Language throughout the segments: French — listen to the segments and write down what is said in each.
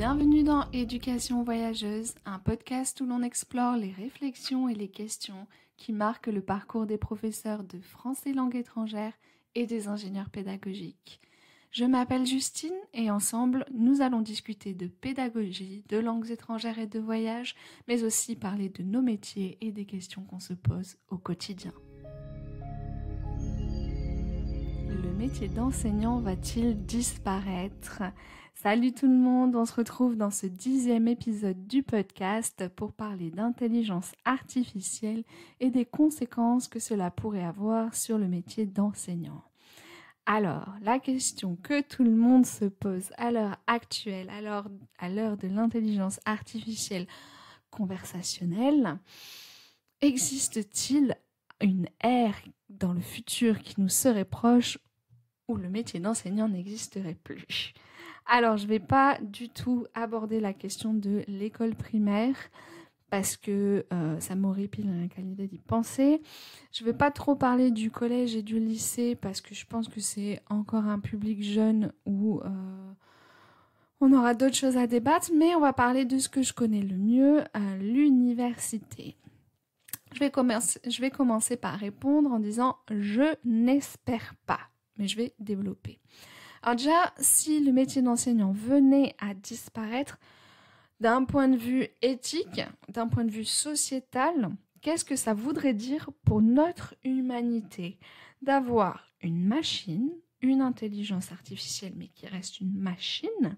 Bienvenue dans Éducation voyageuse, un podcast où l'on explore les réflexions et les questions qui marquent le parcours des professeurs de français langue étrangère et des ingénieurs pédagogiques. Je m'appelle Justine et ensemble, nous allons discuter de pédagogie, de langues étrangères et de voyage, mais aussi parler de nos métiers et des questions qu'on se pose au quotidien. Le métier d'enseignant va-t-il disparaître ? Salut tout le monde, on se retrouve dans ce 10e épisode du podcast pour parler d'intelligence artificielle et des conséquences que cela pourrait avoir sur le métier d'enseignant. Alors, la question que tout le monde se pose à l'heure actuelle, à l'heure de l'intelligence artificielle conversationnelle, existe-t-il une ère dans le futur qui nous serait proche où le métier d'enseignant n'existerait plus ? Alors, je ne vais pas du tout aborder la question de l'école primaire parce que ça m'horripile rien qu'à l'idée d'y penser. Je ne vais pas trop parler du collège et du lycée parce que je pense que c'est encore un public jeune où on aura d'autres choses à débattre, mais on va parler de ce que je connais le mieux, l'université. Je vais commencer par répondre en disant « je n'espère pas », mais je vais développer. Alors déjà, si le métier d'enseignant venait à disparaître, d'un point de vue éthique, d'un point de vue sociétal, qu'est-ce que ça voudrait dire pour notre humanité d'avoir une machine, une intelligence artificielle, mais qui reste une machine,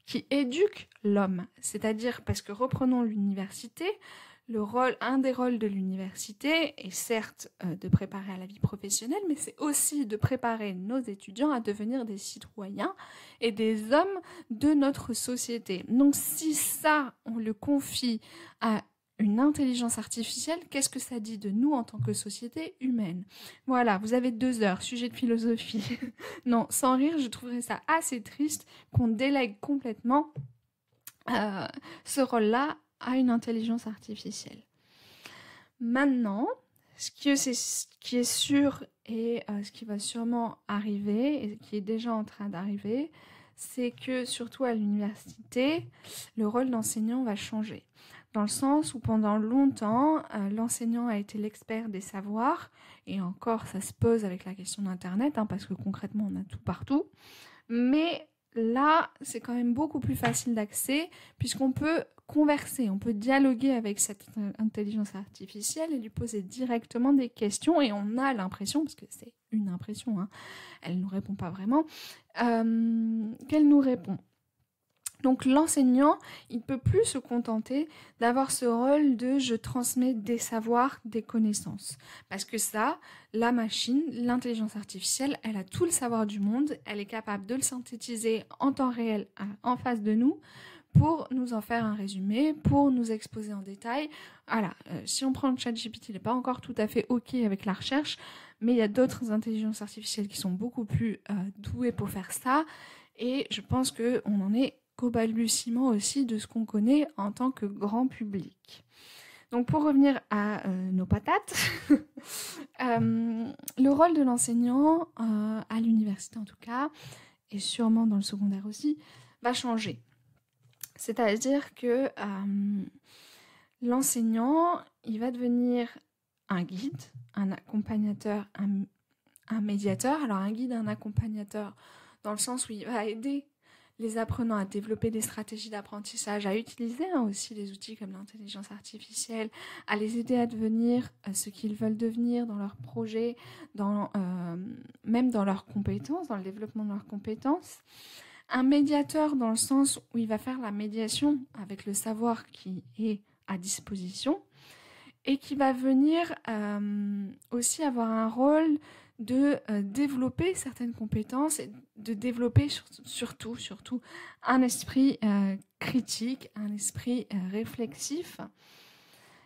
qui éduque l'homme. C'est-à-dire, parce que reprenons l'université, un des rôles de l'université est certes de préparer à la vie professionnelle, mais c'est aussi de préparer nos étudiants à devenir des citoyens et des hommes de notre société. Donc si ça, on le confie à une intelligence artificielle, qu'est-ce que ça dit de nous en tant que société humaine ? Voilà, vous avez 2 heures, sujet de philosophie. Non, sans rire, je trouverais ça assez triste qu'on délègue complètement ce rôle-là à une intelligence artificielle. Maintenant, ce qui est sûr et ce qui va sûrement arriver, et qui est déjà en train d'arriver, c'est que surtout à l'université, le rôle d'enseignant va changer. Dans le sens où pendant longtemps, l'enseignant a été l'expert des savoirs, et encore ça se pose avec la question d'Internet, parce que concrètement on a tout partout, mais là, c'est quand même beaucoup plus facile d'accès puisqu'on peut converser, on peut dialoguer avec cette intelligence artificielle et lui poser directement des questions et on a l'impression, parce que c'est une impression, elle ne nous répond pas vraiment, qu'elle nous répond. Donc l'enseignant, il ne peut plus se contenter d'avoir ce rôle de « je transmets des savoirs, des connaissances ». Parce que ça, la machine, l'intelligence artificielle, elle a tout le savoir du monde, elle est capable de le synthétiser en temps réel en face de nous pour nous en faire un résumé, pour nous exposer en détail. Voilà, si on prend le ChatGPT, il n'est pas encore tout à fait OK avec la recherche, mais il y a d'autres intelligences artificielles qui sont beaucoup plus douées pour faire ça. Et je pense qu'on en est qu'au balbutiement aussi de ce qu'on connaît en tant que grand public. Donc pour revenir à nos patates, le rôle de l'enseignant, à l'université en tout cas, et sûrement dans le secondaire aussi, va changer. C'est-à-dire que l'enseignant, il va devenir un guide, un accompagnateur, un médiateur. Alors un guide, un accompagnateur, dans le sens où il va aider les apprenants à développer des stratégies d'apprentissage, à utiliser aussi les outils comme l'intelligence artificielle, à les aider à devenir ce qu'ils veulent devenir dans leurs projets, même dans leurs compétences, dans le développement de leurs compétences. Un médiateur dans le sens où il va faire la médiation avec le savoir qui est à disposition et qui va venir aussi avoir un rôle de développer certaines compétences et de développer surtout un esprit critique, un esprit réflexif.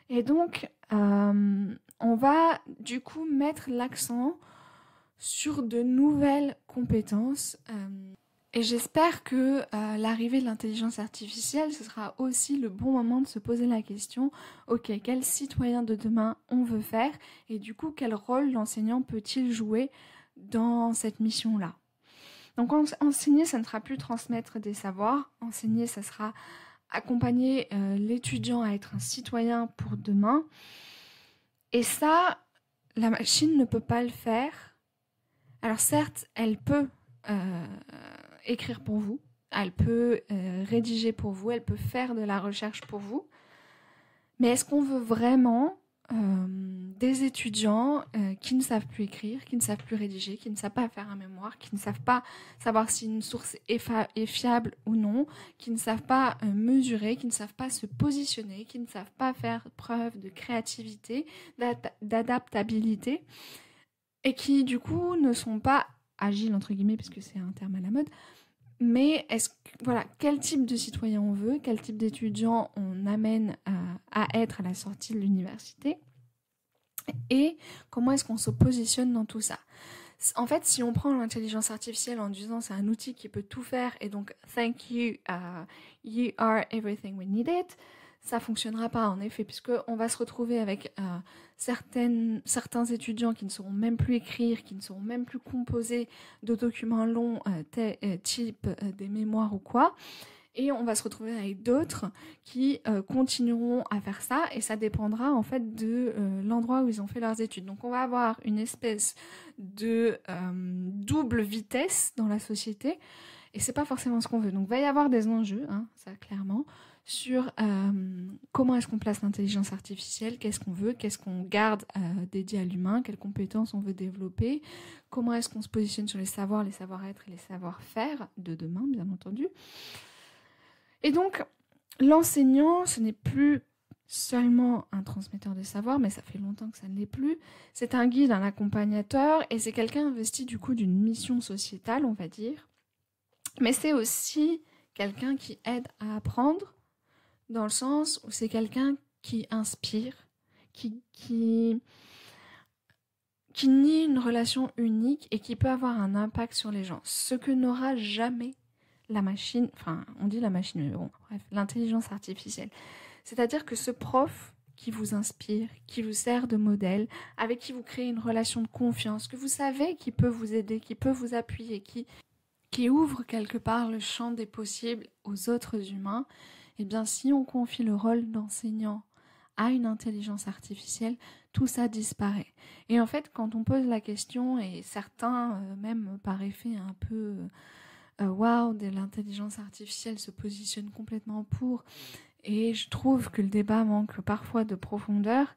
Et donc, on va du coup mettre l'accent sur de nouvelles compétences. Et j'espère que l'arrivée de l'intelligence artificielle, ce sera aussi le bon moment de se poser la question, ok, quel citoyen de demain on veut faire et du coup, quel rôle l'enseignant peut-il jouer dans cette mission-là ? Donc enseigner, ça ne sera plus transmettre des savoirs. Enseigner, ça sera accompagner l'étudiant à être un citoyen pour demain. Et ça, la machine ne peut pas le faire. Alors certes, elle peut écrire pour vous, elle peut rédiger pour vous, elle peut faire de la recherche pour vous. Mais est-ce qu'on veut vraiment des étudiants qui ne savent plus écrire, qui ne savent plus rédiger, qui ne savent pas faire un mémoire, qui ne savent pas savoir si une source est fiable ou non, qui ne savent pas mesurer, qui ne savent pas se positionner, qui ne savent pas faire preuve de créativité, d'adaptabilité, et qui du coup ne sont pas agiles, entre guillemets, parce que c'est un terme à la mode. Mais voilà, quel type de citoyen on veut, quel type d'étudiant on amène à être à la sortie de l'université, et comment est-ce qu'on se positionne dans tout ça. En fait, si on prend l'intelligence artificielle en disant c'est un outil qui peut tout faire et donc thank you, you are everything we needed, ça fonctionnera pas en effet, puisqu'on va se retrouver avec certains étudiants qui ne sauront même plus écrire, qui ne sauront même plus composer de documents longs type des mémoires ou quoi, et on va se retrouver avec d'autres qui continueront à faire ça, et ça dépendra en fait de l'endroit où ils ont fait leurs études. Donc on va avoir une espèce de double vitesse dans la société, et c'est pas forcément ce qu'on veut. Donc il va y avoir des enjeux, ça clairement, sur comment est-ce qu'on place l'intelligence artificielle, qu'est-ce qu'on veut, qu'est-ce qu'on garde dédié à l'humain, quelles compétences on veut développer, comment est-ce qu'on se positionne sur les savoirs, les savoir-être et les savoir-faire de demain, bien entendu. Et donc, l'enseignant, ce n'est plus seulement un transmetteur de savoir, mais ça fait longtemps que ça ne l'est plus. C'est un guide, un accompagnateur, et c'est quelqu'un investi du coup d'une mission sociétale, on va dire. Mais c'est aussi quelqu'un qui aide à apprendre, dans le sens où c'est quelqu'un qui inspire, qui nie une relation unique et qui peut avoir un impact sur les gens. Ce que n'aura jamais la machine, enfin on dit la machine, mais bon, bref, l'intelligence artificielle. C'est-à-dire que ce prof qui vous inspire, qui vous sert de modèle, avec qui vous créez une relation de confiance, que vous savez qui peut vous aider, qui peut vous appuyer, qui ouvre quelque part le champ des possibles aux autres humains, eh bien si on confie le rôle d'enseignant à une intelligence artificielle, tout ça disparaît. Et en fait, quand on pose la question, et certains, même par effet un peu waouh, de l'intelligence artificielle se positionne complètement pour, et je trouve que le débat manque parfois de profondeur,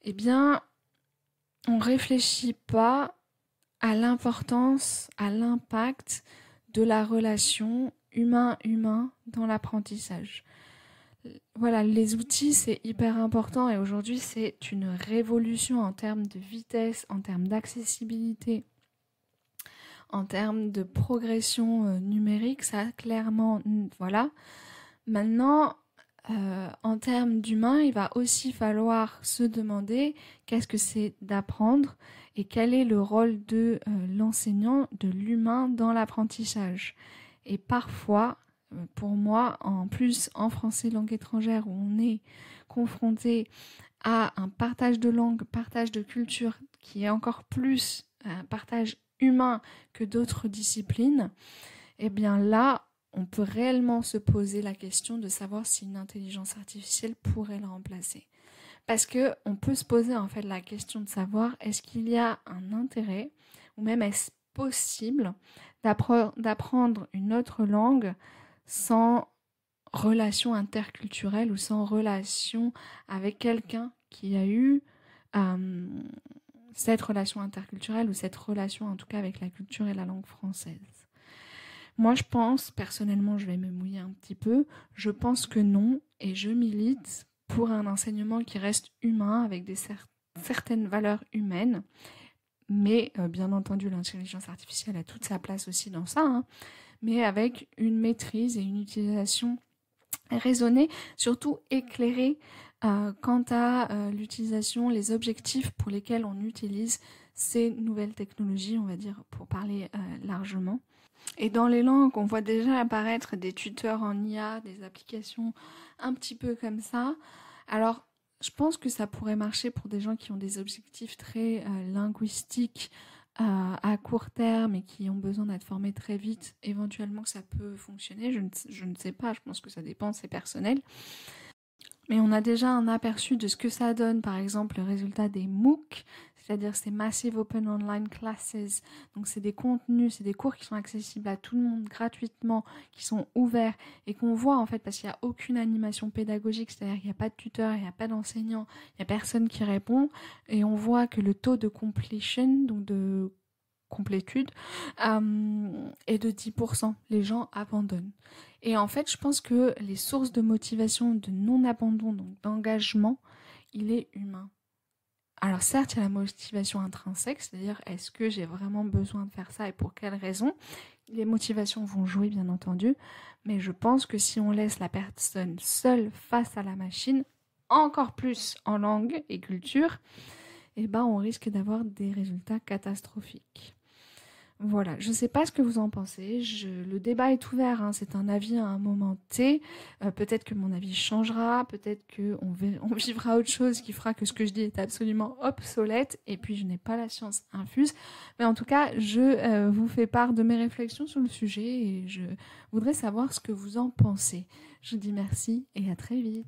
eh bien, on réfléchit pas à l'importance, à l'impact de la relation humain-humain dans l'apprentissage. Voilà, les outils, c'est hyper important, et aujourd'hui, c'est une révolution en termes de vitesse, en termes d'accessibilité, en termes de progression numérique, ça clairement, voilà. Maintenant, en termes d'humain, il va aussi falloir se demander qu'est-ce que c'est d'apprendre et quel est le rôle de l'enseignant, de l'humain dans l'apprentissage. Et parfois, pour moi, en plus en français langue étrangère où on est confronté à un partage de langue, partage de culture qui est encore plus un partage humain que d'autres disciplines, eh bien là, on peut réellement se poser la question de savoir si une intelligence artificielle pourrait le remplacer. Parce que on peut se poser en fait la question de savoir est-ce qu'il y a un intérêt, ou même est-ce possible d'apprendre une autre langue sans relation interculturelle ou sans relation avec quelqu'un qui a eu cette relation interculturelle, ou cette relation en tout cas avec la culture et la langue française. Moi, je pense, personnellement, je vais me mouiller un petit peu, je pense que non, et je milite pour un enseignement qui reste humain, avec certaines valeurs humaines, mais bien entendu, l'intelligence artificielle a toute sa place aussi dans ça, mais avec une maîtrise et une utilisation raisonnée, surtout éclairée quant à l'utilisation, les objectifs pour lesquels on utilise ces nouvelles technologies, on va dire, pour parler largement. Et dans les langues, on voit déjà apparaître des tuteurs en IA, des applications un petit peu comme ça. Alors, je pense que ça pourrait marcher pour des gens qui ont des objectifs très linguistiques, à court terme et qui ont besoin d'être formés très vite, éventuellement ça peut fonctionner. Je ne sais pas, je pense que ça dépend, c'est personnel. Mais on a déjà un aperçu de ce que ça donne, par exemple, le résultat des MOOC, c'est-à-dire ces Massive Open Online Classes. Donc c'est des contenus, c'est des cours qui sont accessibles à tout le monde gratuitement, qui sont ouverts et qu'on voit en fait parce qu'il n'y a aucune animation pédagogique, c'est-à-dire qu'il n'y a pas de tuteur, il n'y a pas d'enseignant, il n'y a personne qui répond et on voit que le taux de completion, donc de complétude, est de 10%. Les gens abandonnent. Et en fait, je pense que les sources de motivation, de non-abandon, donc d'engagement, il est humain. Alors certes, il y a la motivation intrinsèque, c'est-à-dire est-ce que j'ai vraiment besoin de faire ça et pour quelles raisons. Les motivations vont jouer, bien entendu, mais je pense que si on laisse la personne seule face à la machine, encore plus en langue et culture, eh ben, on risque d'avoir des résultats catastrophiques. Voilà, je ne sais pas ce que vous en pensez, le débat est ouvert, hein, c'est un avis à un moment T, peut-être que mon avis changera, peut-être qu'on vivra autre chose qui fera que ce que je dis est absolument obsolète, et puis je n'ai pas la science infuse, mais en tout cas, je vous fais part de mes réflexions sur le sujet, et je voudrais savoir ce que vous en pensez. Je vous dis merci, et à très vite.